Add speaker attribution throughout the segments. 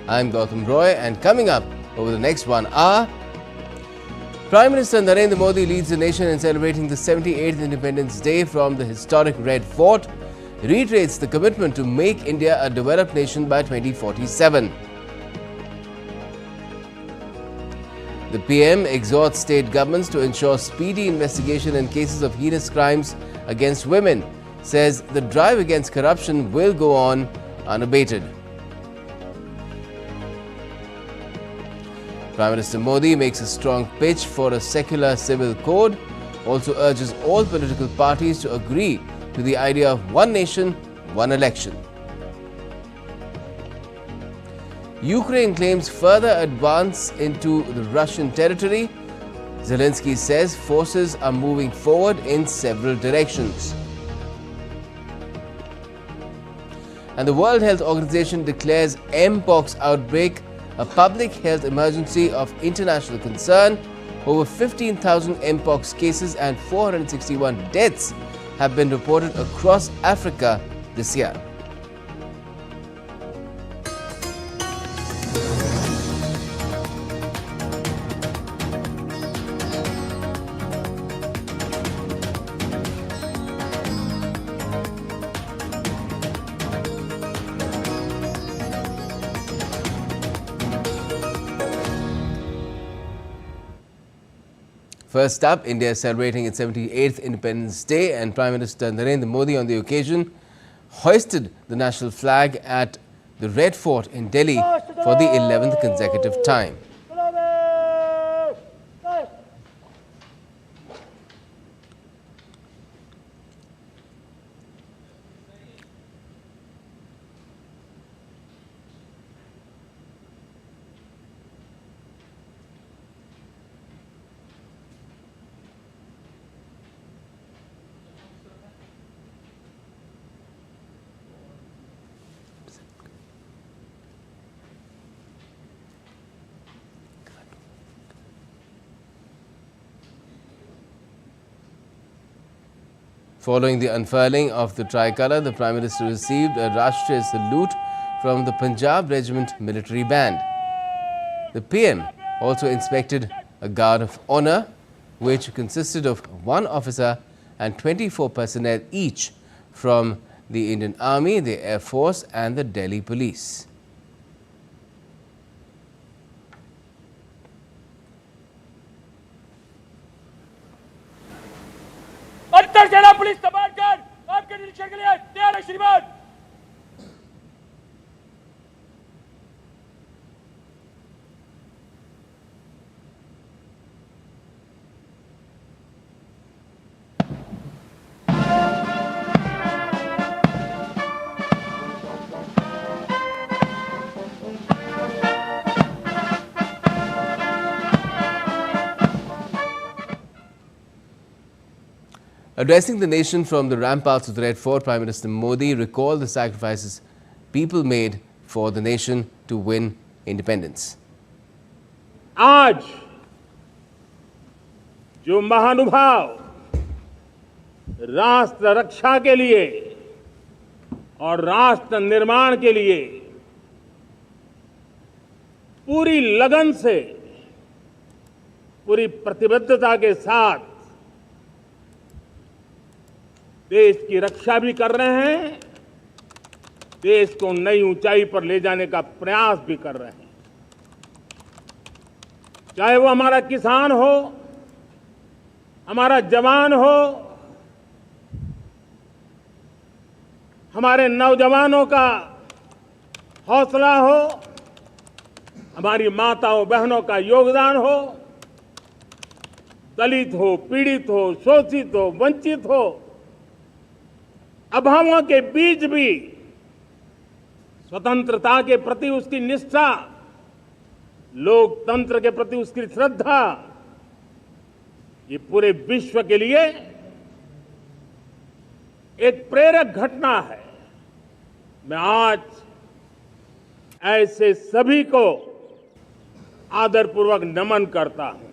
Speaker 1: I'm Gautam Roy, and coming up over the next 1 hour, Prime Minister Narendra Modi leads the nation in celebrating the 78th Independence Day from the historic Red Fort, reiterates the commitment to make India a developed nation by 2047. The PM exhorts state governments to ensure speedy investigation in cases of heinous crimes against women, says the drive against corruption will go on unabated. Prime Minister Modi makes a strong pitch for a secular civil code, also urges all political parties to agree to the idea of one nation, one election. Ukraine claims further advance into the Russian territory. Zelensky says forces are moving forward in several directions. And the World Health Organization declares Mpox outbreak a public health emergency of international concern. Over 15,000 Mpox cases and 461 deaths have been reported across Africa this year. First up, India is celebrating its 78th Independence Day, and Prime Minister Narendra Modi on the occasion hoisted the national flag at the Red Fort in Delhi for the 11th consecutive time. Following the unfurling of the tricolour, the Prime Minister received a Rashtriya salute from the Punjab Regiment Military Band. The PM also inspected a guard of honour, which consisted of 1 officer and 24 personnel each from the Indian Army, the Air Force and the Delhi Police.
Speaker 2: अंतर सेना police commander आपके निरीक्षण के लिए तैयार है श्रीमान।
Speaker 1: Addressing the nation from the ramparts of the Red Fort, Prime Minister Modi recalled the sacrifices people made for the nation to win independence.
Speaker 2: आज जो महानुभाव राष्ट्र रक्षा के लिए और राष्ट्र निर्माण के लिए पूरी लगन से, पूरी प्रतिबद्धता के साथ देश की रक्षा भी कर रहे हैं, देश को नई ऊंचाई पर ले जाने का प्रयास भी कर रहे हैं। चाहे वो हमारा किसान हो, हमारा जवान हो, हमारे नौजवानों का हौसला हो, हमारी माताओं बहनों का योगदान हो, दलित हो, पीड़ित हो, शोषित हो, वंचित हो, अभावों के बीच भी स्वतंत्रता के प्रति उसकी निष्ठा, लोकतंत्र के प्रति उसकी श्रद्धा, ये पूरे विश्व के लिए एक प्रेरक घटना है। मैं आज ऐसे सभी को आदरपूर्वक नमन करता हूं।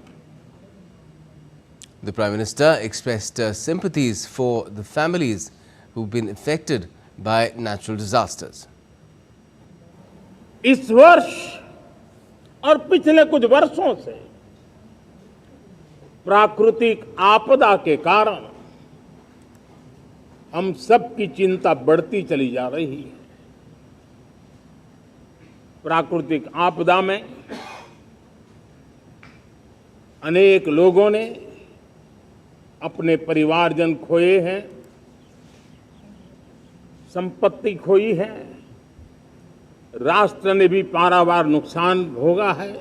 Speaker 1: The Prime Minister expressed sympathies for the families who've been affected by natural disasters.
Speaker 2: इस वर्ष और पिछले कुछ वर्षों से प्राकृतिक आपदा के कारण हम सबकी चिंता बढ़ती चली जा रही है। प्राकृतिक आपदा में अनेक लोगों ने अपने परिवारजन खोए हैं, संपत्ति खोई है, राष्ट्र ने भी पारावार नुकसान भोगा है।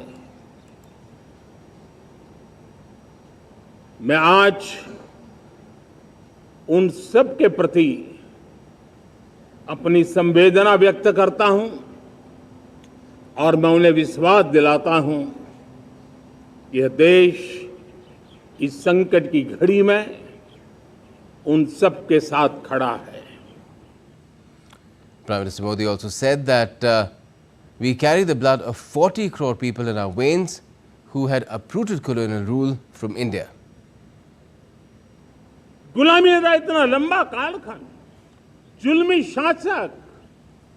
Speaker 2: मैं आज उन सब के प्रति अपनी संवेदना व्यक्त करता हूं और मैं उन्हें विश्वास दिलाता हूं कि यह देश इस संकट की घड़ी में उन सब के साथ खड़ा है।
Speaker 1: Prime Minister Modi also said that we carry the blood of 40 crore people in our veins who had uprooted colonial rule from India.
Speaker 2: गुलामी का इतना लंबा कालखंड, जुल्मी शासक,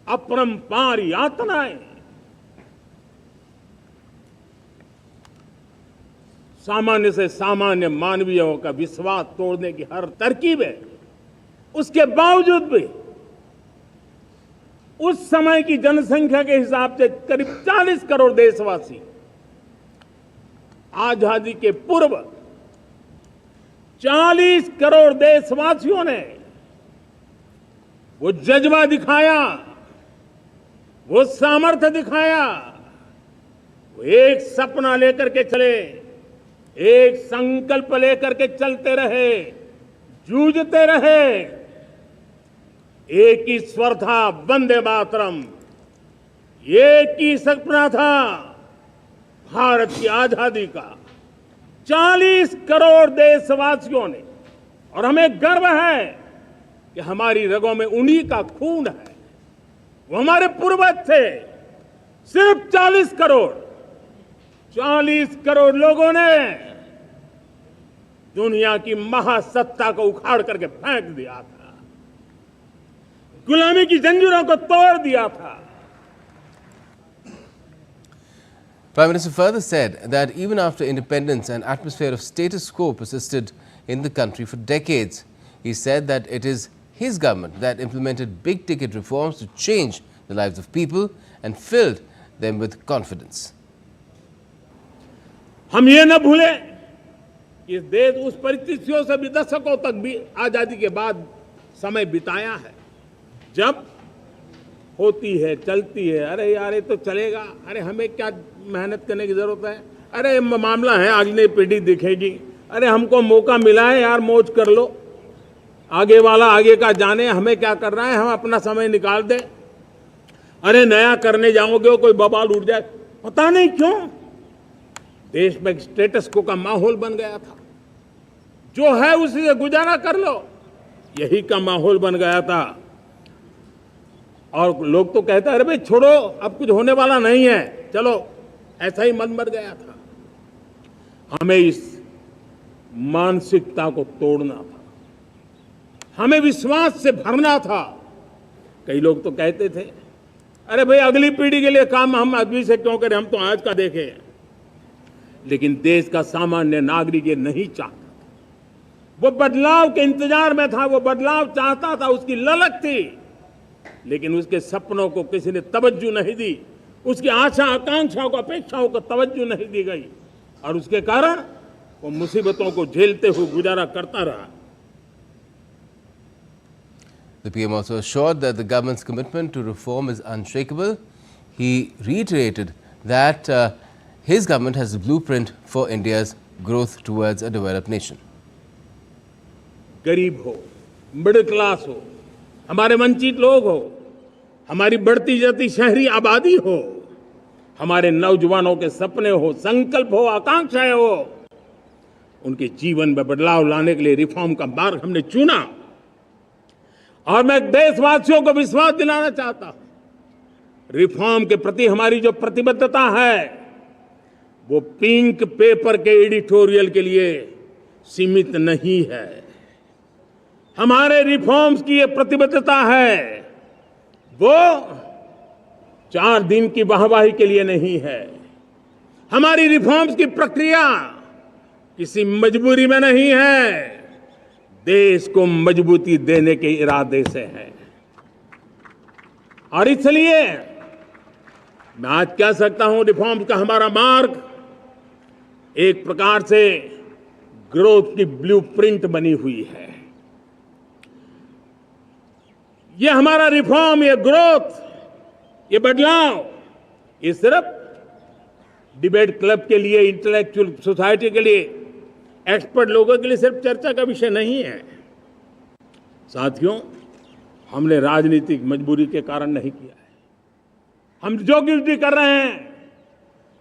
Speaker 2: अपरंपार यातनाएं, सामान्य से सामान्य मानवीयों का विश्वास तोड़ने की हर तरकीब है। उसके बावजूद भी उस समय की जनसंख्या के हिसाब से करीब 40 करोड़ देशवासी आजादी के पूर्व 40 करोड़ देशवासियों ने वो जज्बा दिखाया, वो सामर्थ्य दिखाया, वो एक सपना लेकर के चले, एक संकल्प लेकर के चलते रहे, जूझते रहे। एक ही स्वर था, वंदे मातरम। एक ही सपना था, भारत की आजादी का। 40 करोड़ देशवासियों ने, और हमें गर्व है कि हमारी रगों में उन्हीं का खून है, वो हमारे पूर्वज थे। सिर्फ 40 करोड़ लोगों ने दुनिया की महासत्ता को उखाड़ करके फेंक दिया था, गुलामी की जंजीरों को तोड़ दिया था।
Speaker 1: Prime Minister further said that even after independence, an atmosphere of status quo persisted in the country for decades. He said that it is his government that implemented big-ticket reforms to change the lives of people and filled them with confidence.
Speaker 2: हम ये न भूले कि देश उस परिस्थितियों से भी दशकों तक भी आजादी के बाद समय बिताया है, जब होती है, चलती है, अरे यार ये तो चलेगा, अरे हमें क्या मेहनत करने की जरूरत है, अरे मामला है अगली पीढ़ी दिखेगी, अरे हमको मौका मिला है यार मौज कर लो, आगे वाला आगे का जाने, हमें क्या करना है, हम अपना समय निकाल दें, अरे नया करने जाओगे कोई बवाल उठ जाए। पता नहीं क्यों देश में स्टेटस को का माहौल बन गया था, जो है उसी से गुजारा कर लो, यही का माहौल बन गया था। और लोग तो कहते हैं अरे भाई छोड़ो अब कुछ होने वाला नहीं है, चलो, ऐसा ही मन मर गया था। हमें इस मानसिकता को तोड़ना था, हमें विश्वास से भरना था। कई लोग तो कहते थे अरे भाई अगली पीढ़ी के लिए काम हम अभी से क्यों करें, हम तो आज का देखें। लेकिन देश का सामान्य नागरिक ये नहीं चाहता, वो बदलाव के इंतजार में था, वो बदलाव चाहता था, उसकी ललक थी, लेकिन उसके सपनों को किसी ने तवज्जो नहीं दी, उसकी आशा आकांक्षाओं को अपेक्षाओं को तवज्जो नहीं दी गई, और उसके कारण वो मुसीबतों को झेलते हुए गुजारा करता रहा।
Speaker 1: The PM also assured that the government's commitment to reform is unshakable. He reiterated that his government has a blueprint for India's growth towards a developed nation.
Speaker 2: गरीब हो, मिडिल क्लास हो, हमारे वंचित लोग हो, हमारी बढ़ती जाती शहरी आबादी हो, हमारे नौजवानों के सपने हो, संकल्प हो, आकांक्षाएं हो, उनके जीवन में बदलाव लाने के लिए रिफॉर्म का मार्ग हमने चुना। और मैं देशवासियों को विश्वास दिलाना चाहता हूं, रिफॉर्म के प्रति हमारी जो प्रतिबद्धता है वो पिंक पेपर के एडिटोरियल के लिए सीमित नहीं है। हमारे रिफॉर्म्स की ये प्रतिबद्धता है वो 4 दिन की वाहवाही के लिए नहीं है। हमारी रिफॉर्म्स की प्रक्रिया किसी मजबूरी में नहीं है, देश को मजबूती देने के इरादे से है। और इसलिए मैं आज कह सकता हूं, रिफॉर्म्स का हमारा मार्ग एक प्रकार से ग्रोथ की ब्लूप्रिंट बनी हुई है। ये हमारा रिफॉर्म, ये ग्रोथ, ये बदलाव, ये सिर्फ डिबेट क्लब के लिए, इंटेलेक्चुअल सोसाइटी के लिए, एक्सपर्ट लोगों के लिए सिर्फ चर्चा का विषय नहीं है। साथियों, हमने राजनीतिक मजबूरी के कारण नहीं किया है। हम जो कुछ भी कर रहे हैं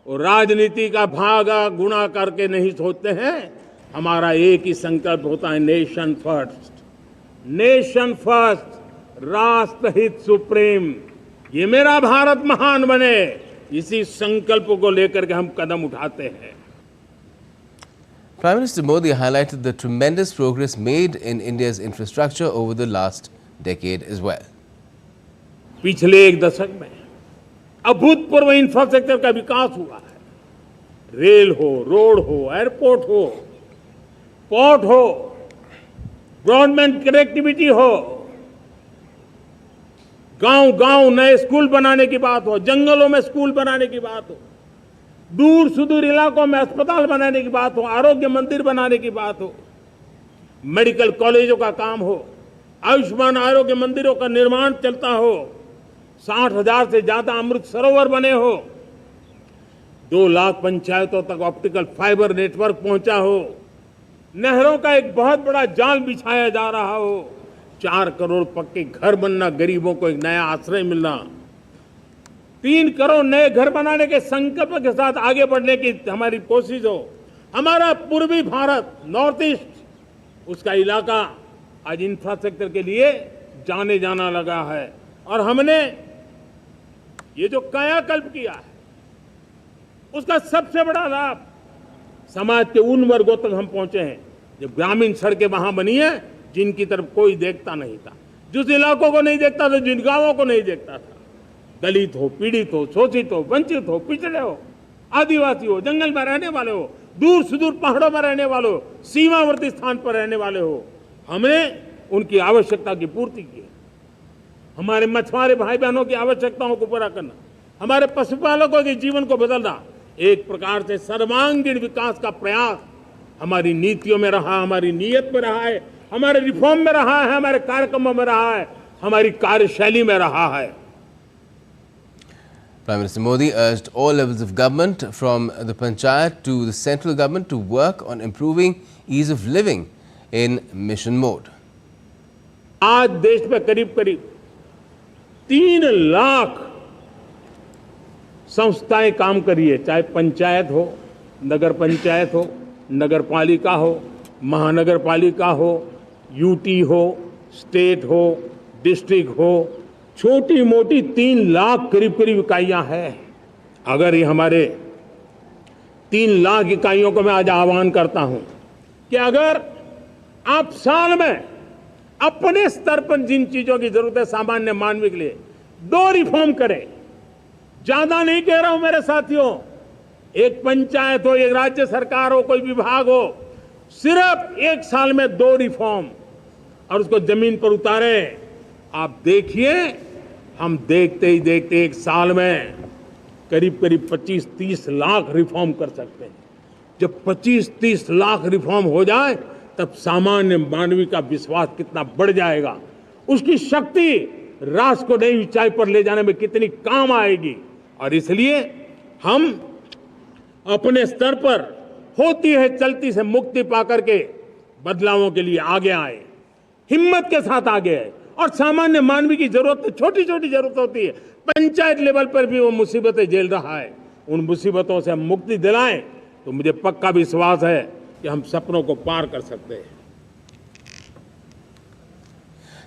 Speaker 2: वो राजनीति का भागा गुणा करके नहीं सोचते हैं। हमारा एक ही संकल्प होता है, नेशन फर्स्ट, नेशन फर्स्ट, राष्ट्रहित सुप्रीम। ये मेरा भारत महान बने, इसी संकल्प को लेकर के हम कदम उठाते हैं।
Speaker 1: Prime Minister Modi highlighted the tremendous progress made in India's infrastructure over the last decade as well.
Speaker 2: पिछले एक दशक में अभूतपूर्व इंफ्रास्ट्रक्चर का विकास हुआ है। रेल हो, रोड हो, एयरपोर्ट हो, पोर्ट हो, ब्रॉडबैंड कनेक्टिविटी हो, गांव-गांव नए स्कूल बनाने की बात हो, जंगलों में स्कूल बनाने की बात हो, दूर सुदूर इलाकों में अस्पताल बनाने की बात हो, आरोग्य मंदिर बनाने की बात हो, मेडिकल कॉलेजों का काम हो, आयुष्मान आरोग्य मंदिरों का निर्माण चलता हो, 60,000 से ज्यादा अमृत सरोवर बने हो, 2 लाख पंचायतों तक ऑप्टिकल फाइबर नेटवर्क पहुंचा हो, नहरों का एक बहुत बड़ा जाल बिछाया जा रहा हो, 4 करोड़ पक्के घर बनना, गरीबों को एक नया आश्रय मिलना, 3 करोड़ नए घर बनाने के संकल्प के साथ आगे बढ़ने की हमारी कोशिश हो। हमारा पूर्वी भारत, नॉर्थ ईस्ट, उसका इलाका आज इंफ्रास्ट्रक्चर के लिए जाने जाना लगा है। और हमने ये जो कायाकल्प किया है, उसका सबसे बड़ा लाभ समाज के उन वर्गों तक हम पहुंचे हैं जब ग्रामीण सड़कें वहां बनी है जिनकी तरफ कोई देखता नहीं था, जिस इलाकों को नहीं देखता था, जिन गांवों को नहीं देखता था। दलित हो, पीड़ित हो, शोषित हो, वंचित हो, पिछड़े हो, आदिवासी हो, जंगल में रहने वाले हो, दूर सुदूर पहाड़ों में रहने वाले हो, सीमावर्ती स्थान पर रहने वाले हो, हमने उनकी आवश्यकता की पूर्ति की। हमारे मछुआरे भाई बहनों की आवश्यकताओं को पूरा करना, हमारे पशुपालकों के जीवन को बदलना, एक प्रकार से सर्वांगीण विकास का प्रयास हमारी नीतियों में रहा, हमारी नीयत में रहा है, हमारे रिफॉर्म में रहा है, हमारे कार्यक्रमों में रहा है, हमारी कार्यशैली में रहा है।
Speaker 1: Prime Minister Modi urged all levels of government, from the panchayat to the central government, to work on improving ease of living in mission mode.
Speaker 2: आज देश में करीब करीब 3 लाख संस्थाएं काम कर रही है, चाहे पंचायत हो, नगर पंचायत हो, नगर पालिका हो, महानगर पालिका हो, यूटी हो, स्टेट हो, डिस्ट्रिक्ट हो, छोटी मोटी 3 लाख करीब करीब इकाइयां हैं। अगर ये हमारे 3 लाख इकाइयों को मैं आज आह्वान करता हूं कि अगर आप साल में अपने स्तर पर जिन चीजों की जरूरत है सामान्य मानव के लिए 2 रिफॉर्म करें, ज्यादा नहीं कह रहा हूं मेरे साथियों, एक पंचायत हो, एक राज्य सरकार हो, कोई विभाग हो, सिर्फ 1 साल में 2 रिफॉर्म और उसको जमीन पर उतारें। आप देखिए, हम देखते ही देखते 1 साल में करीब करीब 25-30 लाख रिफॉर्म कर सकते हैं। जब 25-30 लाख रिफॉर्म हो जाए तब सामान्य मानवी का विश्वास कितना बढ़ जाएगा, उसकी शक्ति राष्ट्र को नई ऊंचाई पर ले जाने में कितनी काम आएगी। और इसलिए हम अपने स्तर पर होती है चलती से मुक्ति पाकर के बदलावों के लिए आगे आए, हिम्मत के साथ आगे आए। और सामान्य मानवी की जरूरत, छोटी छोटी जरूरत होती है, पंचायत लेवल पर भी वो मुसीबतें झेल रहा है, उन मुसीबतों से हम मुक्ति दिलाएं तो मुझे पक्का विश्वास है कि हम सपनों को पार कर सकते हैं।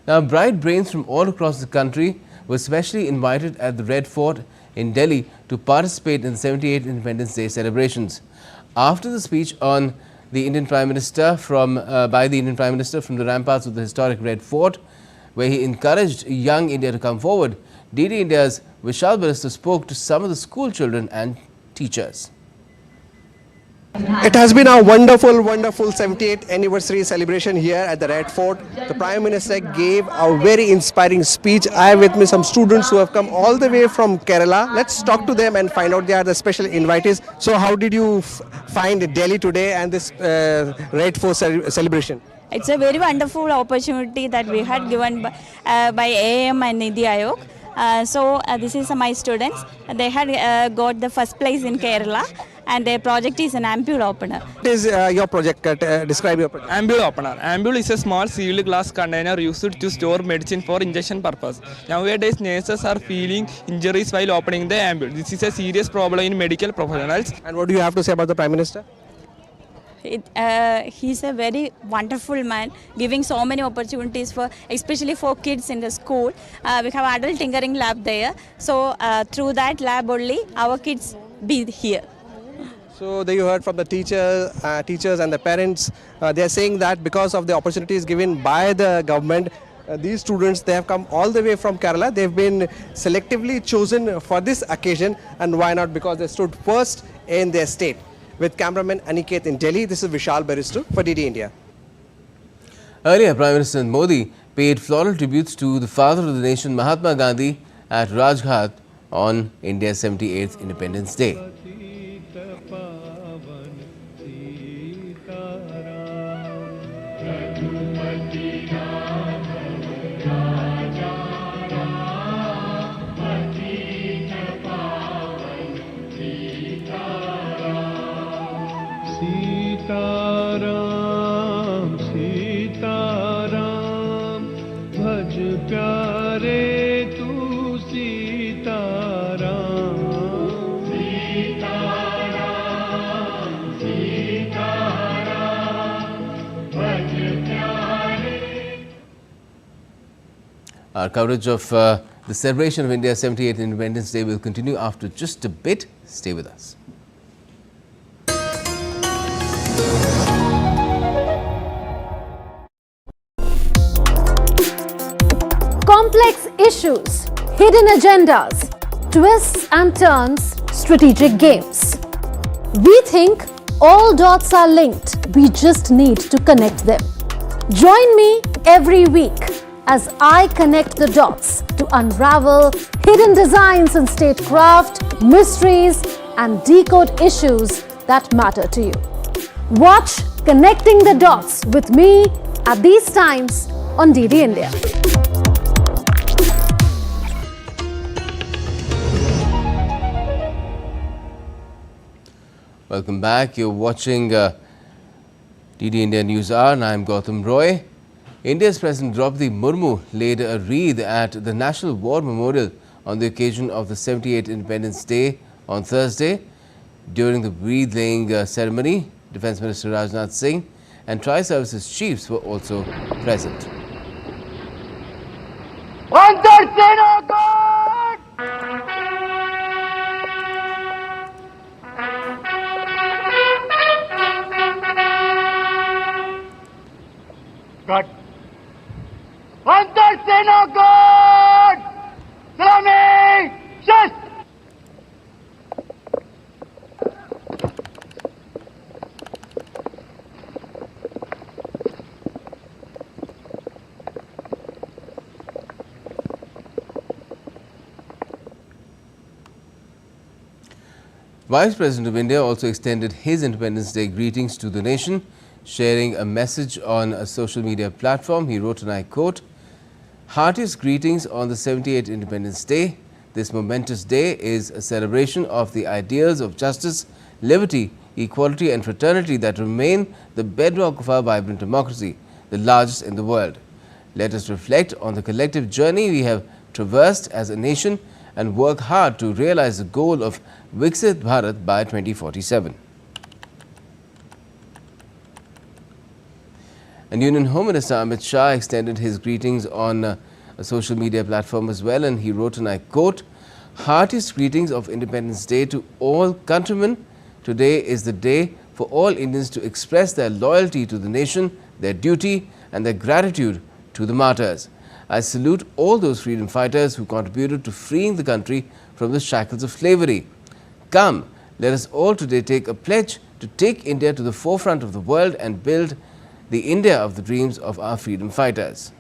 Speaker 1: Now, bright brains from all across the country were specially invited at the Red Fort in Delhi to participate in the 78th Independence Day celebrations. After the speech on the Indian Prime Minister by the Indian Prime Minister from the ramparts of the historic Red Fort, where he encouraged young India to come forward, DD India's Vishal Barister spoke to some of the school children and teachers.
Speaker 3: It has been a wonderful 78th anniversary celebration here at the Red Fort. The Prime Minister gave a very inspiring speech. I have with me some students who have come all the way from Kerala. Let's talk to them and find out they are the special invitees. So how did you find Delhi today and this Red Fort celebration?
Speaker 4: It's a very wonderful opportunity that we had given by AM and Nidhi Aayog. This is my students. They had got the first place in Kerala, and their project is an ampule opener.
Speaker 3: What is your project? Describe your project.
Speaker 5: Ampule opener. Ampule is a small sealed glass container used to store medicine for injection purpose. Nowadays, nurses are feeling injuries while opening the ampule. This is a serious problem in medical professionals.
Speaker 3: And what do you have to say about the Prime Minister?
Speaker 4: He's a very wonderful man, giving so many opportunities for, especially for kids in the school. We have adult tinkering lab there, so through that lab only our kids be here.
Speaker 3: So there you heard from the teachers and the parents. They are saying that because of the opportunities given by the government, these students, they have come all the way from Kerala. They've been selectively chosen for this occasion, and why not? Because they stood first in their state. With cameraman Aniket in Delhi, this is Vishal Baristu for DD India.
Speaker 1: Earlier, Prime Minister Modi paid floral tributes to the father of the nation, Mahatma Gandhi, at Rajghat on India's 78th Independence Day.
Speaker 6: Sitaram Sitaram भज प्यारे तू सीताराम सीताराम सीताराम भज प्यारे.
Speaker 1: Our coverage of the celebration of India's 78th Independence Day will continue after just a bit. Stay with us.
Speaker 7: Complex issues, hidden agendas, twists and turns, strategic games. We think all dots are linked. We just need to connect them. Join me every week as I connect the dots to unravel hidden designs in statecraft, mysteries, and decode issues that matter to you. Watch Connecting the Dots with me at these times on DD India.
Speaker 1: Welcome back. You're watching DD India News Hour and I'm Gautam Roy. India's President Draupadi Murmu laid a wreath at the National War Memorial on the occasion of the 78th Independence Day on Thursday. During the wreath-laying ceremony, Defence Minister Rajnath Singh and Tri-Services chiefs were also present.
Speaker 6: God. Antar Sena God! Salami! Shast!
Speaker 1: Vice President of India also extended his Independence Day greetings to the nation. Sharing a message on a social media platform, he wrote, and I quote, "Heartiest greetings on the 78th Independence Day. This momentous day is a celebration of the ideals of justice, liberty, equality and fraternity that remain the bedrock of our vibrant democracy, the largest in the world. Let us reflect on the collective journey we have traversed as a nation and work hard to realize the goal of Viksit Bharat by 2047. And Union Home Minister Amit Shah extended his greetings on a social media platform as well, and he wrote, and I quote, "Heartiest greetings of Independence Day to all countrymen. Today is the day for all Indians to express their loyalty to the nation, their duty and their gratitude to the martyrs. I salute all those freedom fighters who contributed to freeing the country from the shackles of slavery. Come, let us all today take a pledge to take India to the forefront of the world and build the India of the dreams of our freedom fighters.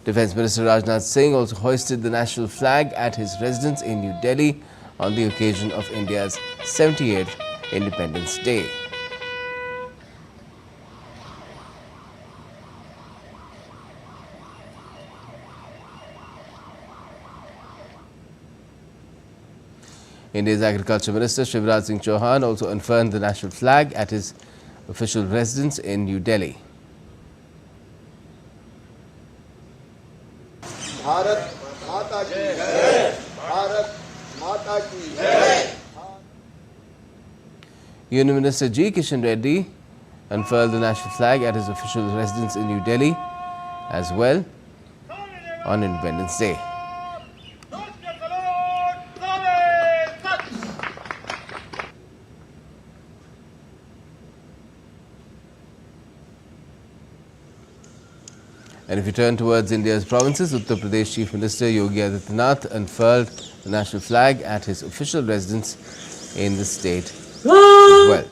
Speaker 1: Defence Minister Rajnath Singh also hoisted the national flag at his residence in New Delhi on the occasion of India's 78th Independence Day. India's Agriculture Minister Shivraj Singh Chauhan also unfurled the national flag at his official residence in New Delhi.
Speaker 8: Bharat माता की जय, भारत माता की जय.
Speaker 1: Union Minister G. Kishan Reddy unfurled the national flag at his official residence in New Delhi as well on Independence Day. And if you turn towards India's provinces, Uttar Pradesh Chief Minister Yogi Adityanath unfurled the national flag at his official residence in the state as well.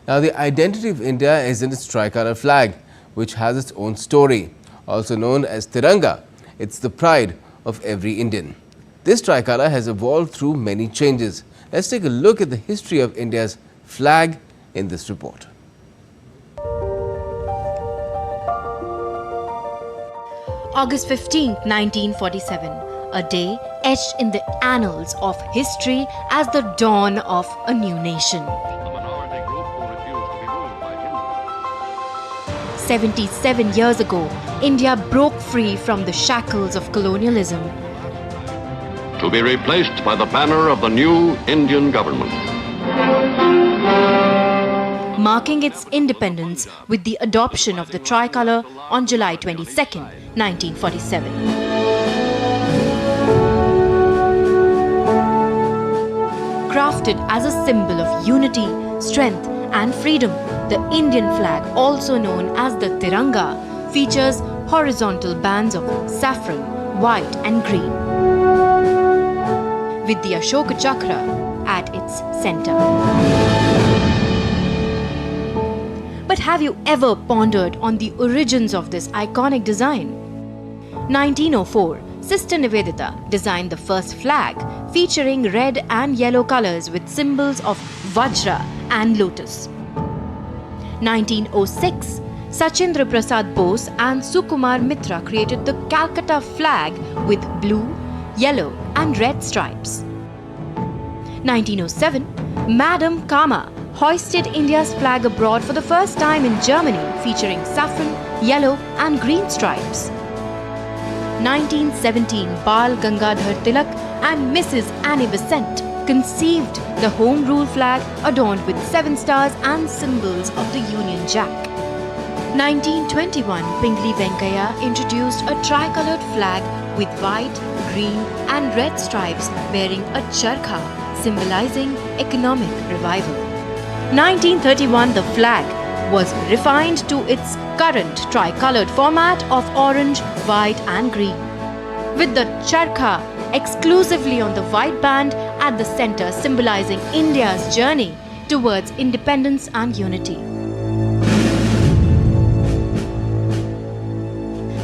Speaker 1: Now, the identity of India is in its tricolour flag, which has its own story. Also known as Tiranga, it's the pride of every Indian. This tricolour has evolved through many changes. Let's take a look at the history of India's flag in this report.
Speaker 9: August 15, 1947, a day etched in the annals of history as the dawn of a new nation. 77 years ago, India broke free from the shackles of colonialism.
Speaker 10: To be replaced by the banner of the new Indian government.
Speaker 9: Marking its independence with the adoption of the tricolour on July 22, 1947. Crafted as a symbol of unity, strength and freedom, the Indian flag, also known as the Tiranga, features horizontal bands of saffron, white and green, with the Ashoka Chakra at its center. But have you ever pondered on the origins of this iconic design? 1904, Sister Nivedita designed the first flag featuring red and yellow colors with symbols of Vajra and lotus. 1906, Sachindra Prasad Bose and Sukumar Mitra created the Calcutta flag with blue, yellow and red stripes. 1907, Madame Kama hoisted India's flag abroad for the first time in Germany, featuring saffron, yellow and green stripes. 1917, Bal Gangadhar Tilak and Mrs. Annie Besant conceived the Home Rule flag adorned with 7 stars and symbols of the Union Jack. 1921, Pingali Venkaiah introduced a tricoloured flag with white, green and red stripes bearing a charkha, symbolizing economic revival. 1931, the flag was refined to its current tricoloured format of orange, white and green, with the charkha exclusively on the white band at the centre, symbolizing India's journey towards independence and unity.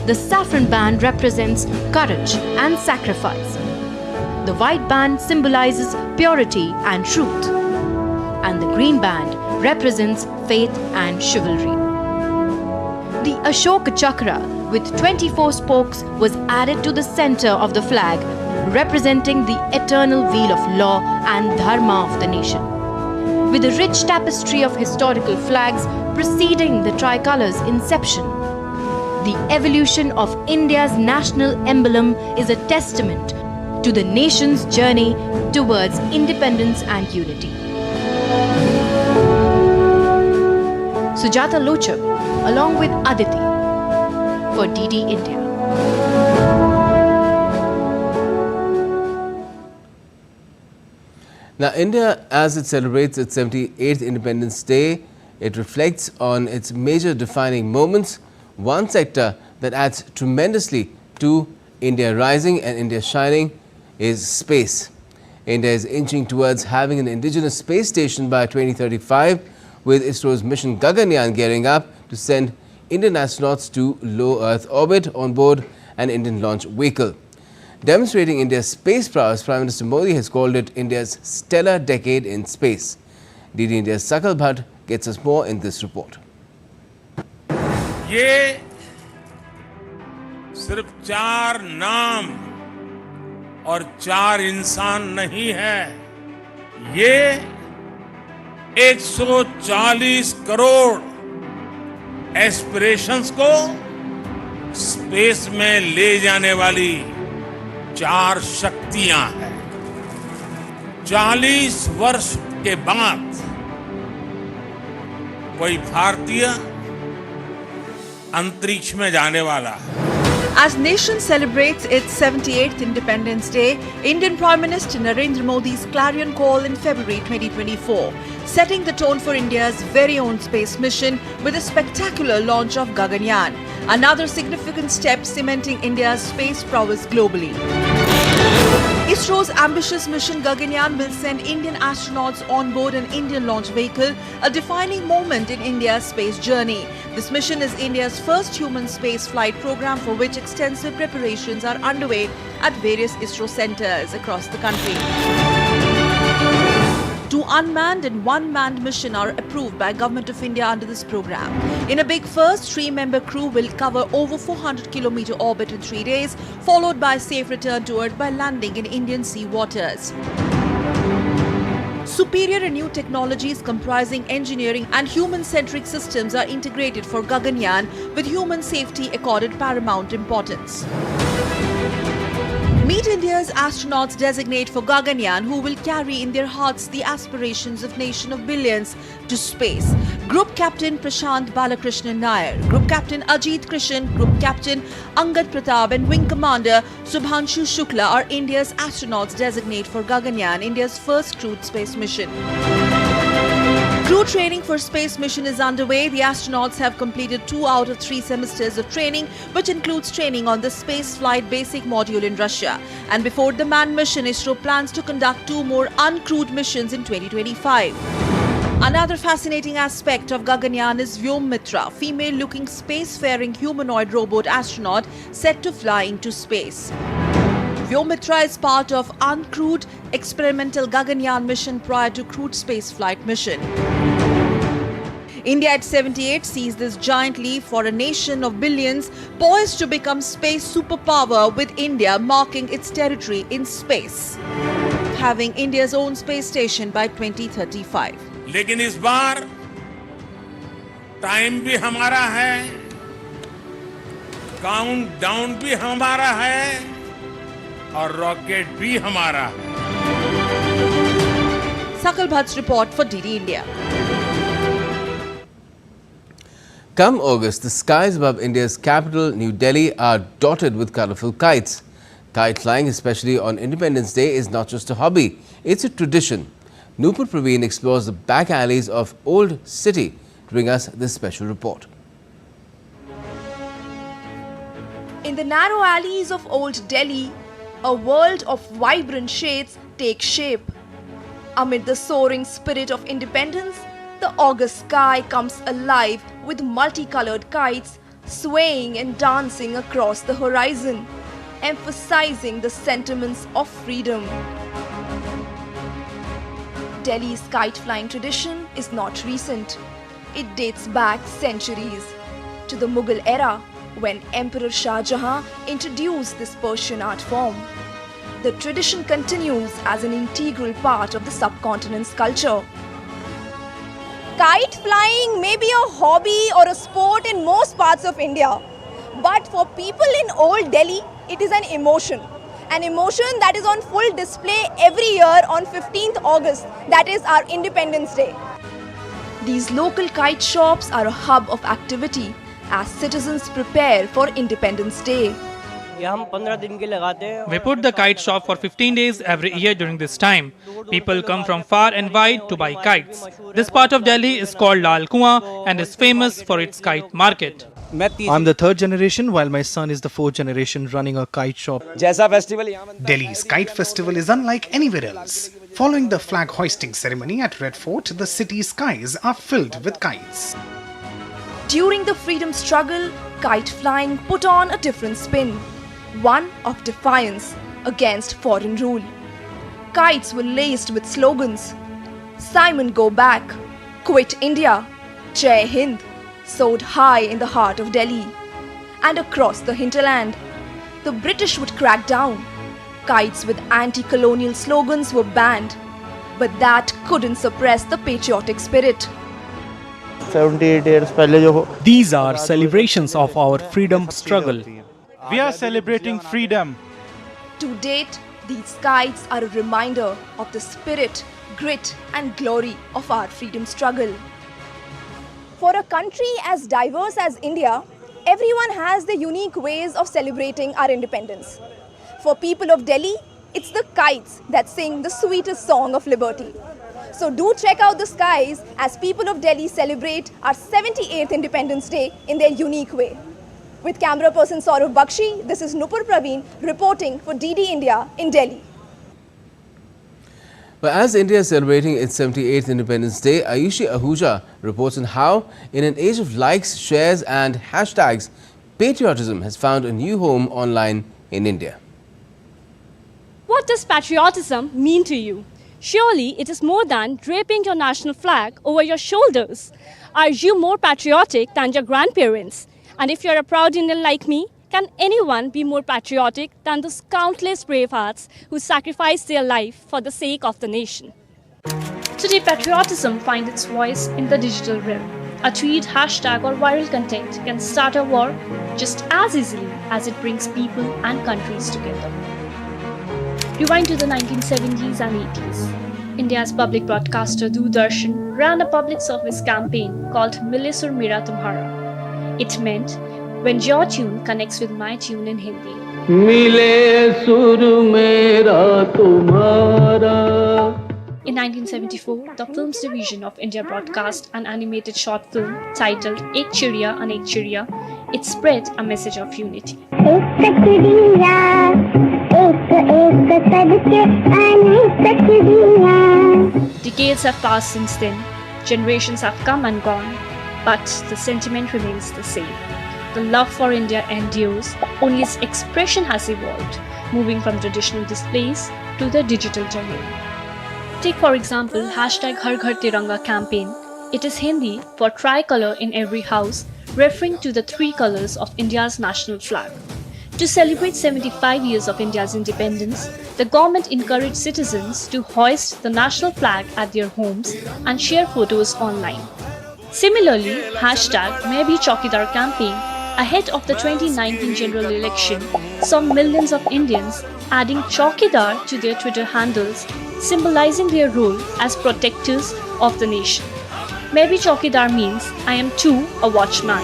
Speaker 9: The saffron band represents courage and sacrifice. The white band symbolizes purity and truth, and the green band represents faith and chivalry. The Ashoka Chakra with 24 spokes was added to the center of the flag, representing the eternal wheel of law and dharma of the nation. With a rich tapestry of historical flags preceding the tricolour's inception, the evolution of India's national emblem is a testament to the nation's journey towards independence and unity. Sujata Lochab, along with Aditi, for DD India.
Speaker 1: Now, India, as it celebrates its 78th Independence Day, it reflects on its major defining moments. One sector that adds tremendously to India rising and India shining is space. India is inching towards having an indigenous space station by 2035, with ISRO's mission Gaganyaan gearing up to send Indian astronauts to low Earth orbit on board an Indian launch vehicle. Demonstrating India's space prowess, Prime Minister Modi has called it India's stellar decade in space. DD India's Sakal Bhatt gets us more in this report.
Speaker 2: ये सिर्फ 4 नाम और 4 इंसान नहीं है, ये 140 crore aspirations को space में ले जाने वाली 4 शक्तियां हैं। 40 वर्ष के बाद कोई भारतीय अंतरिक्ष में जाने वाला है।
Speaker 11: As nation celebrates its 78th Independence Day, Indian Prime Minister Narendra Modi's clarion call in February 2024, setting the tone for India's very own space mission with a spectacular launch of Gaganyaan, another significant step cementing India's space prowess globally. ISRO's ambitious mission Gaganyaan will send Indian astronauts on board an Indian launch vehicle, a defining moment in India's space journey. This mission is India's first human space flight program, for which extensive preparations are underway at various ISRO centers across the country. 2 unmanned and 1 manned mission are approved by Government of India under this program. In a big first, 3-member crew will cover over 400-kilometer orbit in 3 days, followed by safe return to Earth by landing in Indian sea waters. Superior and new technologies comprising engineering and human-centric systems are integrated for Gaganyaan, with human safety accorded paramount importance. Meet India's astronauts designate for Gaganyaan, who will carry in their hearts the aspirations of nation of billions to space. Group Captain Prashant Balakrishnan Nair, Group Captain Ajit Krishan, Group Captain Angad Pratap and Wing Commander Subhanshu Shukla are India's astronauts designate for Gaganyaan, India's first crewed space mission. Crew training for space mission is underway. The astronauts have completed 2 out of 3 semesters of training, which includes training on the space flight basic module in Russia. And before the manned mission, ISRO plans to conduct 2 more uncrewed missions in 2025. Another fascinating aspect of Gaganyaan is Vyomitra, female-looking spacefaring humanoid robot astronaut set to fly into space. Vyomitra is part of uncrewed experimental Gaganyaan mission prior to crewed spaceflight mission. India at 78 sees this giant leap for a nation of billions poised to become space superpower, with India marking its territory in space, having India's own space station by 2035.
Speaker 2: लेकिन इस बार time भी हमारा है, countdown भी हमारा है और rocket भी हमारा है।
Speaker 11: Sakal Bhatt's report for DD India.
Speaker 1: Come August, the skies above India's capital, New Delhi, are dotted with colourful kites. Kite flying, especially on Independence Day, is not just a hobby, it's a tradition. Nupur Praveen explores the back alleys of Old City to bring us this special report.
Speaker 12: In the narrow alleys of Old Delhi, a world of vibrant shades takes shape. Amid the soaring spirit of independence, the August sky comes alive with multicolored kites swaying and dancing across the horizon, emphasizing the sentiments of freedom. Delhi's kite flying tradition is not recent. It dates back centuries to the Mughal era, when Emperor Shah Jahan introduced this Persian art form. The tradition continues as an integral part of the subcontinent's culture.
Speaker 13: Kite flying may be a hobby or a sport in most parts of India, but for people in Old Delhi, it is an emotion that is on full display every year on 15th August, that is our Independence Day.
Speaker 12: These local kite shops are a hub of activity as citizens prepare for Independence Day.
Speaker 14: ये हम 15 दिन के लगाते हैं.
Speaker 15: We put the kite shop for 15 days every year during this time. People come from far and wide to buy kites. This part of Delhi is called Lal Kuan and is famous for its kite market.
Speaker 16: I'm the third generation, while my son is the fourth generation running a kite shop.
Speaker 17: Delhi's Kite Festival is unlike anywhere else. Following the flag hoisting ceremony at Red Fort, the city's skies are filled with kites.
Speaker 12: During the freedom struggle, kite flying put on a different spin, one of defiance against foreign rule. Kites were laced with slogans: Simon go back, quit India, Jai Hind, soared high in the heart of Delhi. And across the hinterland, the British would crack down. Kites with anti-colonial slogans were banned, but that couldn't suppress the patriotic spirit.
Speaker 14: 78 years पहले जो
Speaker 16: These are celebrations of our freedom struggle.
Speaker 17: We are celebrating freedom.
Speaker 12: To date, these kites are a reminder of the spirit, grit and glory of our freedom struggle. For a country as diverse as India, everyone has their unique ways of celebrating our independence. For people of Delhi, it's the kites that sing the sweetest song of liberty. So do check out the skies as people of Delhi celebrate our 78th Independence Day in their unique way. With camera person Saurav Bakshi, this is Nupur Praveen reporting for DD India in Delhi.
Speaker 1: But as India is celebrating its 78th Independence Day, Ayushi Ahuja reports on how, in an age of likes, shares and hashtags, patriotism has found a new home online in India.
Speaker 18: What does patriotism mean to you? Surely it is more than draping your national flag over your shoulders. Are you more patriotic than your grandparents? And if you're a proud Indian like me, can anyone be more patriotic than those countless brave hearts who sacrificed their life for the sake of the nation? Today, patriotism finds its voice in the digital realm. A tweet, hashtag or viral content can start a war just as easily as it brings people and countries together. Rewind to the 1970s and 80s. India's public broadcaster Doordarshan ran a public service campaign called Mile Sur Mera Tumhara. It meant, when your tune connects with my tune in Hindi.
Speaker 6: Mile sur mera tumhara.
Speaker 18: In 1974, the Films Division of India broadcast an animated short film titled Ek Chiriya Anek Chiriya. It spread a message of unity. Decades have passed since then, generations have come and gone, but the sentiment remains the same. The love for India endures, only its expression has evolved, moving from traditional displays to the digital domain. Take for example, hashtag Har Ghar Tiranga campaign. It is Hindi for tricolor in every house, referring to the three colors of India's national flag. To celebrate 75 years of India's independence, the government encouraged citizens to hoist the national flag at their homes and share photos online. Similarly, hashtag Main Bhi Chaukidar campaign ahead of the 2019 general election saw millions of Indians adding Chaukidar to their Twitter handles, symbolizing their role as protectors of the nation. Main Bhi Chaukidar means I am too a watchman.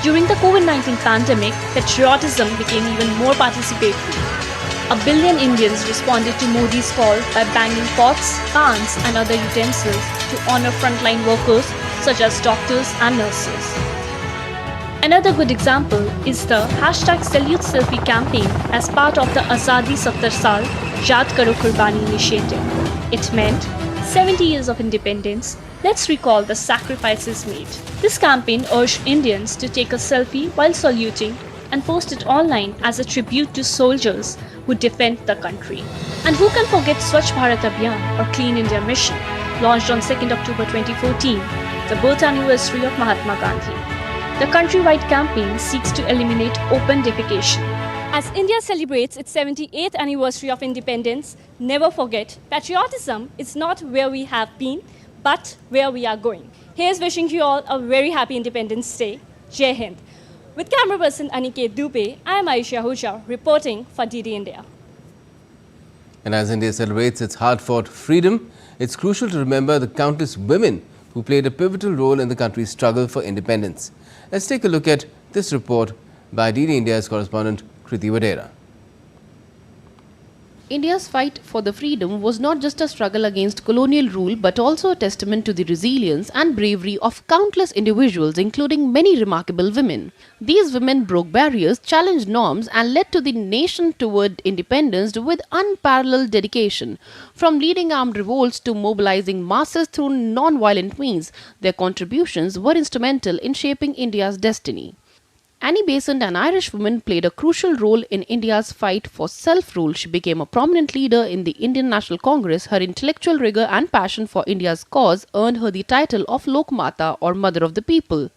Speaker 18: During the COVID-19 pandemic, patriotism became even more participatory. 1 billion Indians responded to Modi's call by banging pots, pans and other utensils to honor frontline workers such as doctors and nurses. Another good example is the hashtag Salute Selfie campaign as part of the Azadi 70 Saal Yaad Karo Qurbani initiative. It meant 70 years of independence, let's recall the sacrifices made. This campaign urged Indians to take a selfie while saluting and post it online as a tribute to soldiers who defend the country. And who can forget Swachh Bharat Abhiyan or Clean India Mission, launched on 2nd October 2014, the birth anniversary of Mahatma Gandhi. The countrywide campaign seeks to eliminate open defecation. As India celebrates its 78th anniversary of independence, never forget, patriotism is not where we have been, but where we are going. Here's wishing you all a very happy Independence Day. Jai Hind. With camera person Aniket Dubey, I am Ayushi Ahuja reporting for DD India.
Speaker 1: And as India celebrates its hard-fought freedom, it's crucial to remember the countless women who played a pivotal role in the country's struggle for independence. Let's take a look at this report by DD India's correspondent Kriti Vadera.
Speaker 19: India's fight for the freedom was not just a struggle against colonial rule but also a testament to the resilience and bravery of countless individuals, including many remarkable women. These women broke barriers, challenged norms and led to the nation toward independence with unparalleled dedication. From leading armed revolts to mobilizing masses through non-violent means, their contributions were instrumental in shaping India's destiny. Annie Besant, an Irish woman, played a crucial role in India's fight for self-rule. She became a prominent leader in the Indian National Congress. Her intellectual rigor and passion for India's cause earned her the title of Lokmata, or Mother of the People.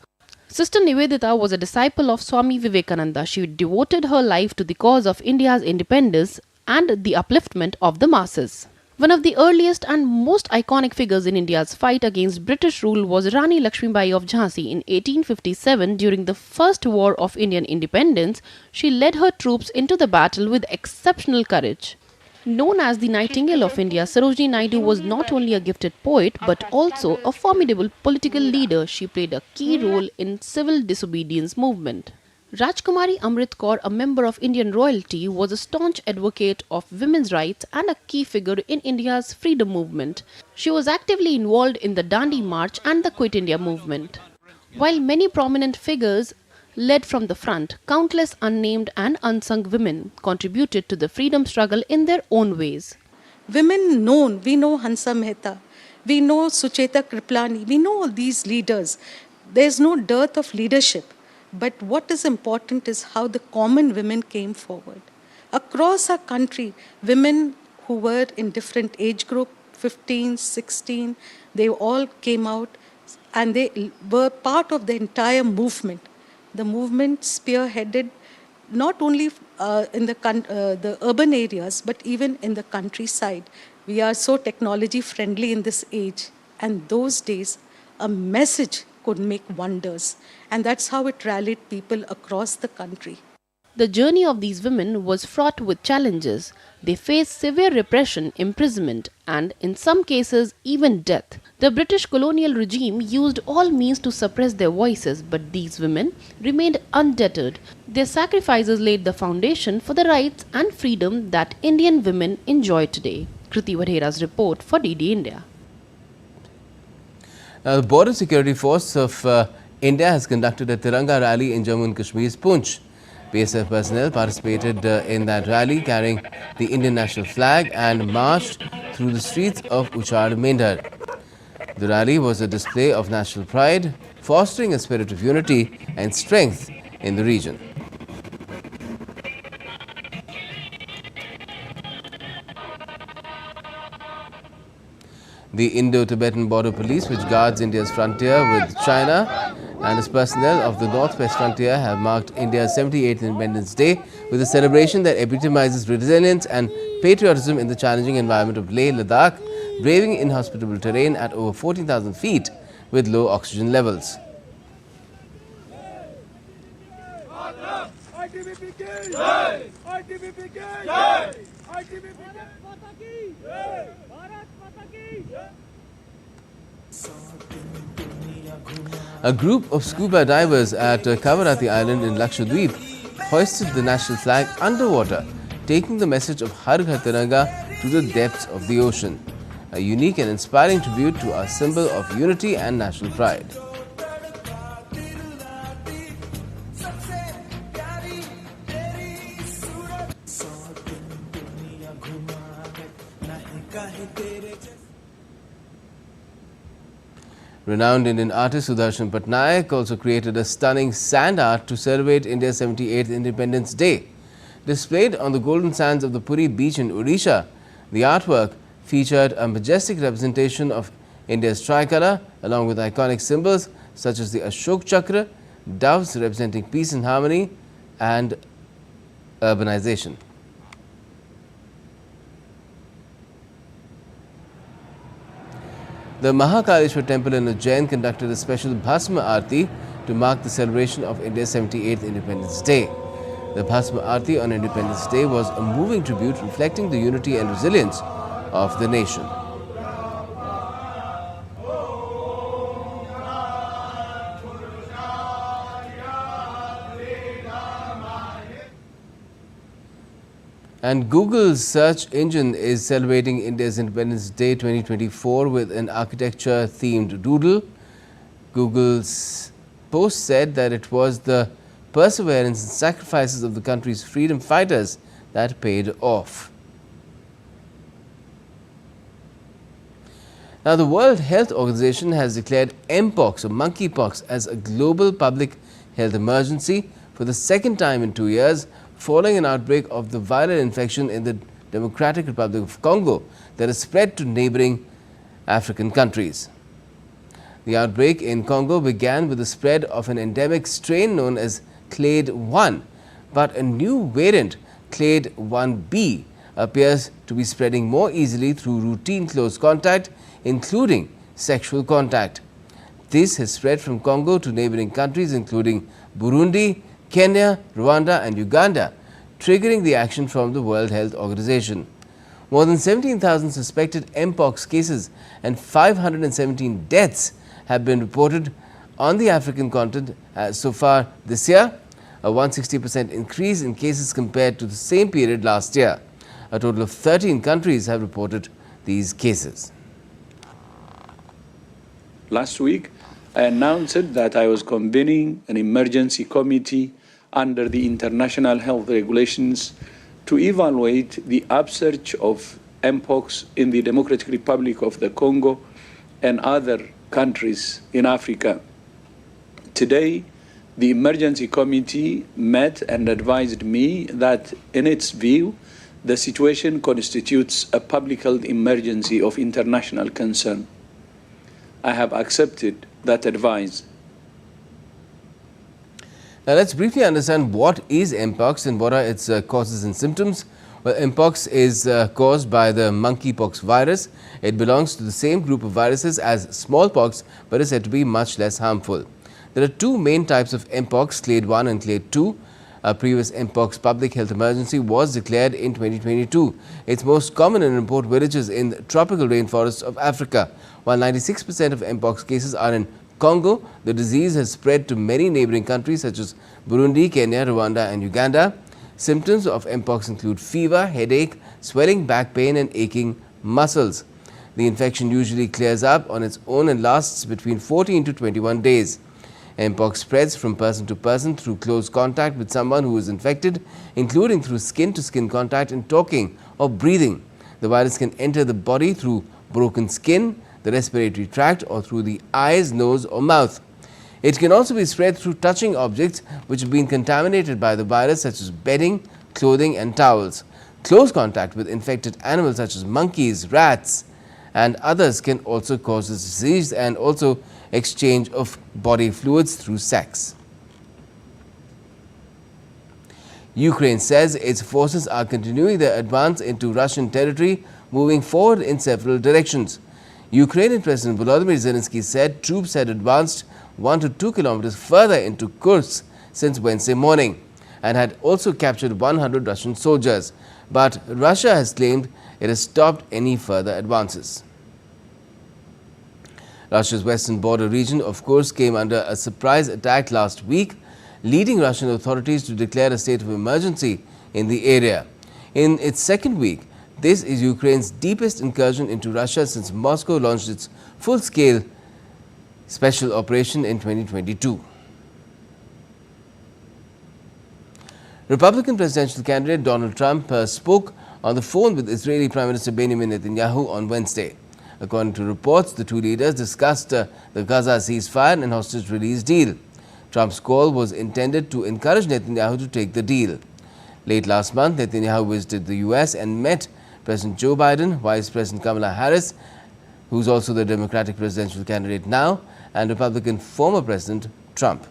Speaker 19: Sister Nivedita was a disciple of Swami Vivekananda. She devoted her life to the cause of India's independence and the upliftment of the masses. One of the earliest and most iconic figures in India's fight against British rule was Rani Lakshmibai of Jhansi. In 1857, during the First War of Indian Independence, she led her troops into the battle with exceptional courage. Known as the Nightingale of India, Sarojini Naidu was not only a gifted poet but also a formidable political leader. She played a key role in civil disobedience movement. Rajkumari Amrit Kaur, a member of Indian royalty, was a staunch advocate of women's rights and a key figure in India's freedom movement. She was actively involved in the Dandi March and the Quit India movement. While many prominent figures led from the front, countless unnamed and unsung women contributed to the freedom struggle in their own ways.
Speaker 20: Women known, we know Hansa Mehta, we know Sucheta Kriplani, we know all these leaders. There is no dearth of leadership. But what is important is how the common women came forward. Across our country, women who were in different age group, 15, 16, they all came out and they were part of the entire movement. The movement spearheaded not only in the urban areas, but even in the countryside. We are so technology friendly in this age. And those days, a message could make wonders. And that's how it rallied people across the country.
Speaker 19: The journey of these women was fraught with challenges. They faced severe repression, imprisonment, and in some cases, even death. The British colonial regime used all means to suppress their voices, but these women remained undeterred. Their sacrifices laid the foundation for the rights and freedom that Indian women enjoy today. Kriti Vadera's report for DD India.
Speaker 1: Now, the Border Security Force of India has conducted a Tiranga rally in Jammu and Kashmir's Poonch. BSF personnel participated in that rally carrying the Indian national flag and marched through the streets of Uchar Mendhar. The rally was a display of national pride, fostering a spirit of unity and strength in the region. The Indo-Tibetan Border Police, which guards India's frontier with China, and its personnel of the Northwest Frontier have marked India's 78th Independence Day with a celebration that epitomizes resilience and patriotism in the challenging environment of Leh Ladakh, braving inhospitable terrain at over 14,000 feet with low oxygen levels. A group of scuba divers at Kavarati Island in Lakshadweep hoisted the national flag underwater, taking the message of Har Ghar Tiranga to the depths of the ocean. A unique and inspiring tribute to our symbol of unity and national pride. Renowned Indian artist Sudarshan Patnaik also created a stunning sand art to celebrate India's 78th Independence Day. Displayed on the golden sands of the Puri beach in Odisha, the artwork featured a majestic representation of India's tricolour along with iconic symbols such as the Ashok Chakra, doves representing peace and harmony and urbanization. The Mahakaleshwar temple in Ujjain conducted a special Bhasma Aarti to mark the celebration of India's 78th Independence Day. The Bhasma Aarti on Independence Day was a moving tribute reflecting the unity and resilience of the nation. And Google's search engine is celebrating India's Independence Day 2024 with an architecture-themed doodle. Google's post said that it was the perseverance and sacrifices of the country's freedom fighters that paid off. Now, the World Health Organization has declared Mpox or monkeypox as a global public health emergency for the second time in 2 years, following an outbreak of the viral infection in the Democratic Republic of Congo that has spread to neighboring African countries. The outbreak in Congo began with the spread of an endemic strain known as Clade 1, but a new variant, Clade 1b, appears to be spreading more easily through routine close contact, including sexual contact. This has spread from Congo to neighboring countries including Burundi, Kenya, Rwanda and Uganda, triggering the action from the World Health Organization. More than 17,000 suspected Mpox cases and 517 deaths have been reported on the African continent so far this year, a 160% increase in cases compared to the same period last year. A total of 13 countries have reported these cases.
Speaker 21: Last week, I announced that I was convening an emergency committee under the international health regulations to evaluate the upsurge of Mpox in the Democratic Republic of the Congo and other countries in Africa. Today, the emergency committee met and advised me that, in its view, the situation constitutes a public health emergency of international concern. I have accepted that advice.
Speaker 1: Now, let's briefly understand what is Mpox and what are its causes and symptoms. Well, Mpox is caused by the monkeypox virus. It belongs to the same group of viruses as smallpox, but is said to be much less harmful. There are two main types of Mpox, Clade 1 and Clade 2. A previous Mpox public health emergency was declared in 2022. It's most common in remote villages in tropical rainforests of Africa. While 96% of Mpox cases are in Congo, the disease has spread to many neighboring countries such as Burundi, Kenya, Rwanda and Uganda. Symptoms of Mpox include fever, headache, swelling back pain and aching muscles. The infection usually clears up on its own and lasts between 14 to 21 days. Mpox spreads from person to person through close contact with someone who is infected, including through skin-to-skin contact and talking or breathing. The virus can enter the body through broken skin, the respiratory tract or through the eyes, nose or mouth. It can also be spread through touching objects which have been contaminated by the virus such as bedding, clothing and towels. Close contact with infected animals such as monkeys, rats and others can also cause this disease, and also exchange of body fluids through sex. Ukraine says its forces are continuing their advance into Russian territory, moving forward in several directions. Ukrainian President Volodymyr Zelensky said troops had advanced 1 to 2 kilometers further into Kursk since Wednesday morning and had also captured 100 Russian soldiers. But Russia has claimed it has stopped any further advances. Russia's western border region of Kursk came under a surprise attack last week, leading Russian authorities to declare a state of emergency in the area. In its second week, this is Ukraine's deepest incursion into Russia since Moscow launched its full-scale special operation in 2022. Republican presidential candidate Donald Trump spoke on the phone with Israeli Prime Minister Benjamin Netanyahu on Wednesday. According to reports, the two leaders discussed the Gaza ceasefire and hostage release deal. Trump's call was intended to encourage Netanyahu to take the deal. Late last month, Netanyahu visited the US and met President Joe Biden, Vice President Kamala Harris, who's also the Democratic presidential candidate now, and Republican former President Trump.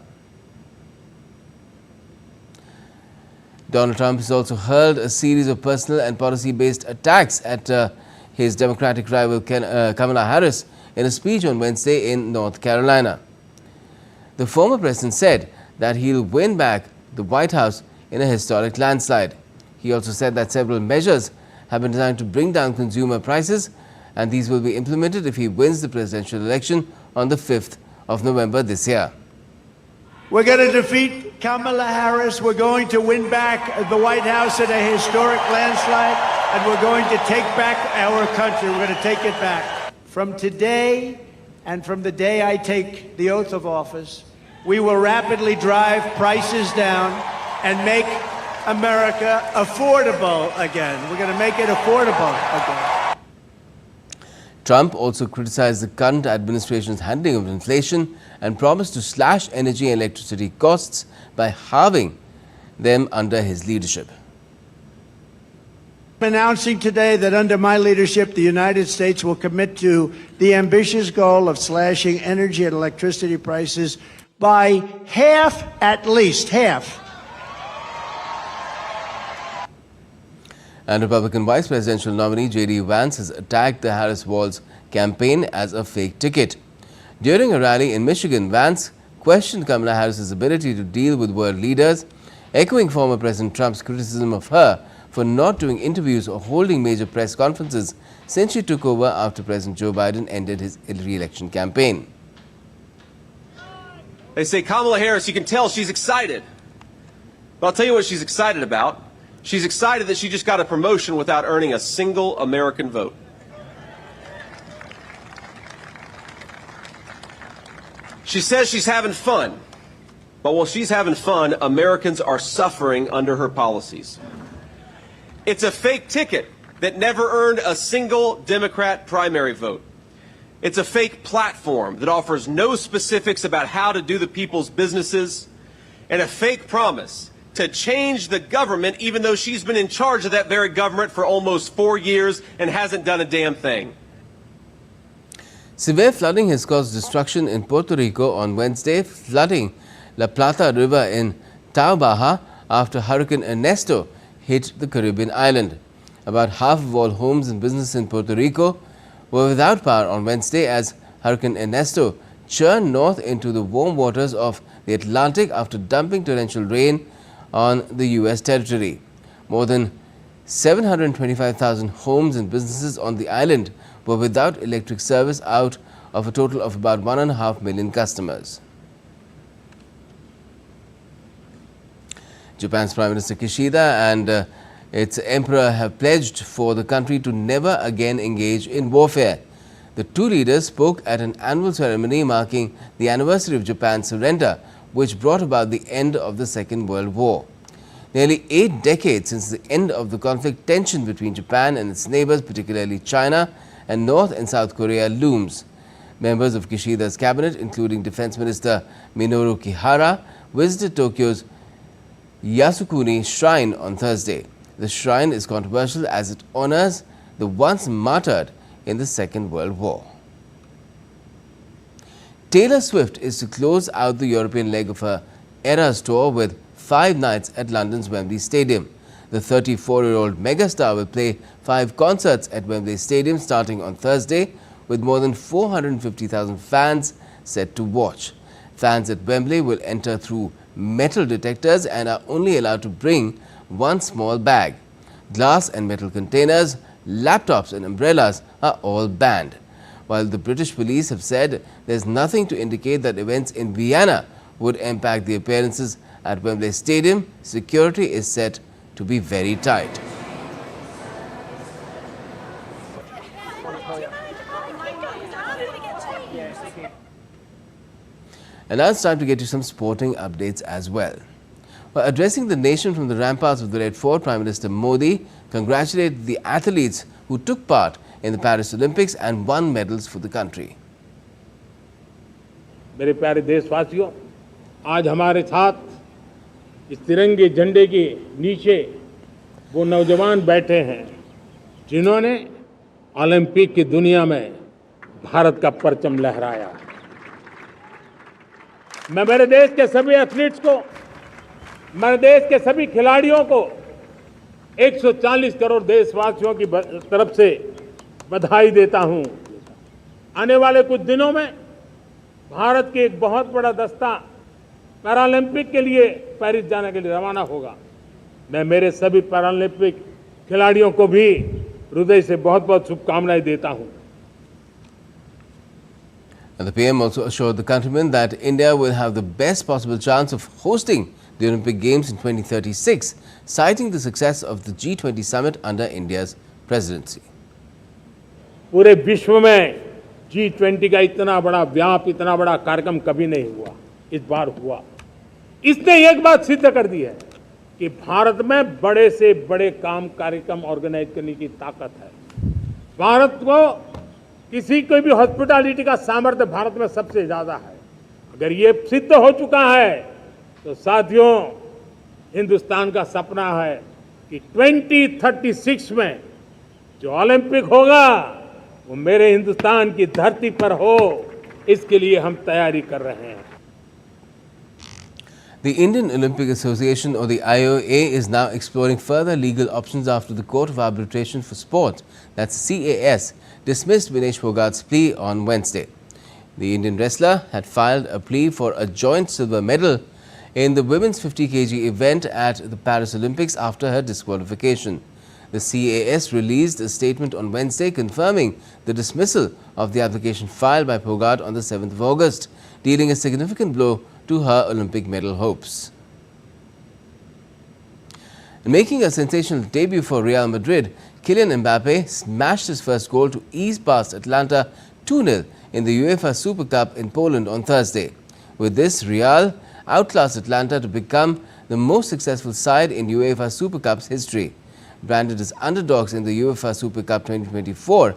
Speaker 1: Donald Trump has also hurled a series of personal and policy-based attacks at his Democratic rival Kamala Harris in a speech on Wednesday in North Carolina. The former president said that he'll win back the White House in a historic landslide. He also said that several measures have been designed to bring down consumer prices, and these will be implemented if he wins the presidential election on the 5th of November this year.
Speaker 5: We're going to defeat Kamala Harris. We're going to win back the White House in a historic landslide, and we're going to take back our country. We're going to take it back. From today and from the day I take the oath of office, we will rapidly drive prices down and make America affordable again. We're going to make it affordable again.
Speaker 1: Trump also criticized the current administration's handling of inflation and promised to slash energy and electricity costs by halving them under his leadership.
Speaker 5: I'm announcing today that under my leadership, the United States will commit to the ambitious goal of slashing energy and electricity prices by half, at least half.
Speaker 1: And Republican vice presidential nominee J.D. Vance has attacked the Harris-Walz campaign as a fake ticket. During a rally in Michigan, Vance questioned Kamala Harris's ability to deal with world leaders, echoing former President Trump's criticism of her for not doing interviews or holding major press conferences since she took over after President Joe Biden ended his re-election campaign.
Speaker 22: They say Kamala Harris, you can tell she's excited. But I'll tell you what she's excited about. She's excited that she just got a promotion without earning a single American vote. She says she's having fun. But while she's having fun, Americans are suffering under her policies. It's a fake ticket that never earned a single Democrat primary vote. It's a fake platform that offers no specifics about how to do the people's businesses, and a fake promise to change the government, even though she's been in charge of that very government for almost 4 years and hasn't done a damn thing.
Speaker 1: Severe flooding has caused destruction in Puerto Rico on Wednesday, flooding La Plata River in Tao Baja after Hurricane Ernesto hit the Caribbean island. About half of all homes and businesses in Puerto Rico were without power on Wednesday as Hurricane Ernesto churned north into the warm waters of the Atlantic after dumping torrential rain on the U.S. territory. More than 725,000 homes and businesses on the island were without electric service out of a total of about 1.5 million customers. Japan's Prime Minister Kishida and its emperor have pledged for the country to never again engage in warfare. The two leaders spoke at an annual ceremony marking the anniversary of Japan's surrender, which brought about the end of the Second World War. Nearly 8 decades since the end of the conflict, tension between Japan and its neighbors, particularly China and North and South Korea, looms. Members of Kishida's cabinet, including Defense Minister Minoru Kihara, visited Tokyo's Yasukuni Shrine on Thursday. The shrine is controversial as it honors the ones martyred in the Second World War. Taylor Swift is to close out the European leg of her Eras tour with 5 nights at London's Wembley Stadium. The 34-year-old megastar will play 5 concerts at Wembley Stadium starting on Thursday, with more than 450,000 fans set to watch. Fans at Wembley will enter through metal detectors and are only allowed to bring one small bag. Glass and metal containers, laptops and umbrellas are all banned. While the British police have said there's nothing to indicate that events in Vienna would impact the appearances at Wembley Stadium, security is set to be very tight. And now it's time to get you some sporting updates as well. While addressing the nation from the ramparts of the Red Fort, Prime Minister Modi congratulated the athletes who took part in the Paris Olympics and won medals for the country.
Speaker 2: मेरे प्यारे देशवासियों, आज हमारे साथ इस तिरंगे झंडे के नीचे वो नौजवान बैठे हैं जिन्होंने ओलंपिक की दुनिया में भारत का परचम लहराया। मैं मेरे देश के सभी एथलीट्स को, मेरे देश के सभी खिलाड़ियों को 140 करोड़ देशवासियों की तरफ से बधाई देता हूं। आने वाले कुछ दिनों में भारत के एक बहुत बड़ा दस्ता पैरालंपिक के लिए पेरिस जाने के लिए रवाना होगा। मैं मेरे सभी पैरालंपिक खिलाड़ियों को भी हृदय से बहुत-बहुत शुभकामनाएं देता हूं।
Speaker 1: And the PM also assured the countrymen that India will have the best possible chance of hosting the Olympic Games in 2036, citing the success of the G20 summit under India's presidency.
Speaker 2: पूरे विश्व में G20 का इतना बड़ा व्याप, इतना बड़ा कार्यक्रम कभी नहीं हुआ, इस बार हुआ। इसने एक बात सिद्ध कर दी है कि भारत में बड़े से बड़े काम कार्यक्रम ऑर्गेनाइज करने की ताकत है। भारत को किसी कोई भी हॉस्पिटैलिटी का सामर्थ्य भारत में सबसे ज्यादा है। अगर ये सिद्ध हो चुका है तो साथियों, हिंदुस्तान का सपना है कि 2036 में जो ओलंपिक होगा वो मेरे हिंदुस्तान की धरती पर हो, इसके लिए हम तैयारी कर रहे हैं।
Speaker 1: The Indian Olympic Association, or the IOA, is now exploring further legal options after the Court of Arbitration for Sport, that's CAS, dismissed Vinesh Phogat's plea on Wednesday. The Indian wrestler had filed a plea for a joint silver medal in the women's 50 kg event at the Paris Olympics after her disqualification. The CAS released a statement on Wednesday confirming the dismissal of the application filed by Phogat on the 7th of August, dealing a significant blow to her Olympic medal hopes. Making a sensational debut for Real Madrid, Kylian Mbappe smashed his first goal to ease past Atlanta 2-0 in the UEFA Super Cup in Poland on Thursday. With this, Real outclassed Atlanta to become the most successful side in UEFA Super Cup's history. Branded as underdogs in the UEFA Super Cup 2024,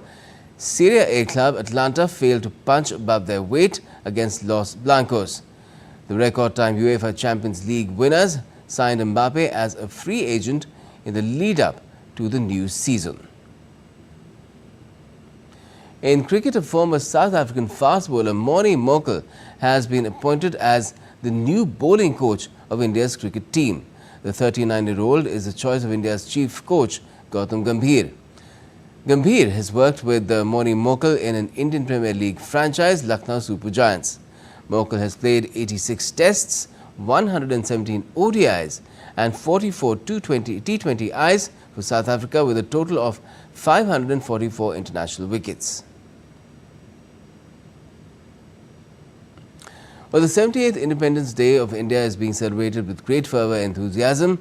Speaker 1: Serie A club Atlanta failed to punch above their weight against Los Blancos. The record-time UEFA Champions League winners signed Mbappe as a free agent in the lead-up to the new season. In cricket, a former South African fast bowler, Moni Mokel, has been appointed as the new bowling coach of India's cricket team. The 39-year-old is the choice of India's chief coach, Gautam Gambhir. Gambhir has worked with Moni Mokel in an Indian Premier League franchise, Lucknow Super Giants. Mokel has played 86 tests, 117 ODIs and 44 T20Is for South Africa with a total of 544 international wickets. Well, the 78th Independence Day of India is being celebrated with great fervour and enthusiasm.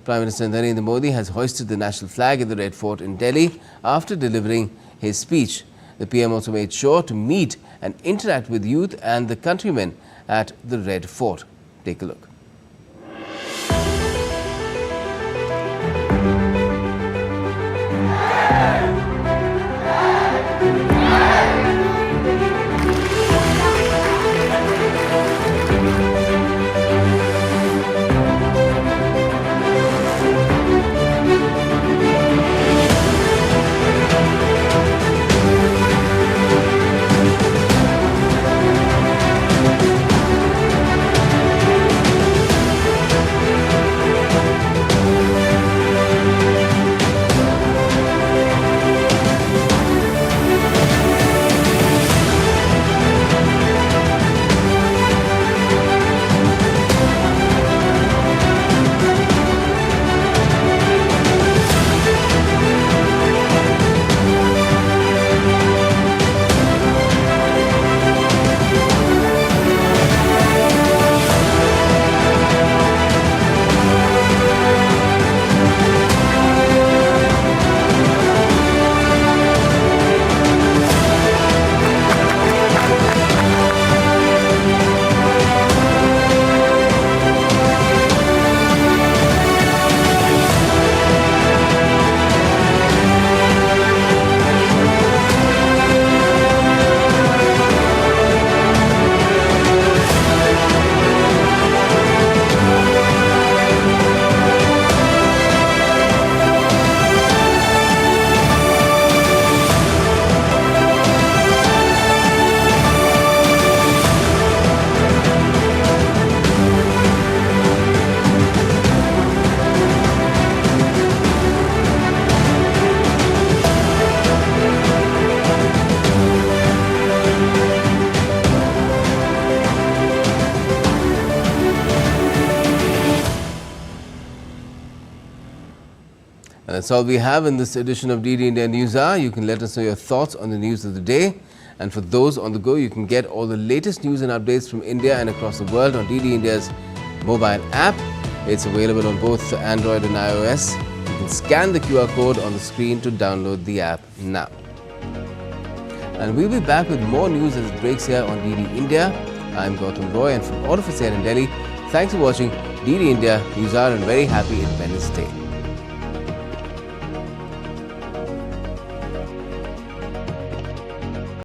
Speaker 1: Prime Minister Narendra Modi has hoisted the national flag in the Red Fort in Delhi after delivering his speech. The PM also made sure to meet and interact with youth and the countrymen at the Red Fort. Take a look. And that's all we have in this edition of DD India News Hour. You can let us know your thoughts on the news of the day And for those on the go, you can get all the latest news and updates from India and across the world on DD India's mobile app. It's available on both Android and iOS. You can scan the QR code on the screen to download the app now. And we'll be back with more news as it breaks here on DD India. I'm Gautam Roy, and from all of us here in Delhi, thanks for watching DD India News Hour and very happy Independence Day.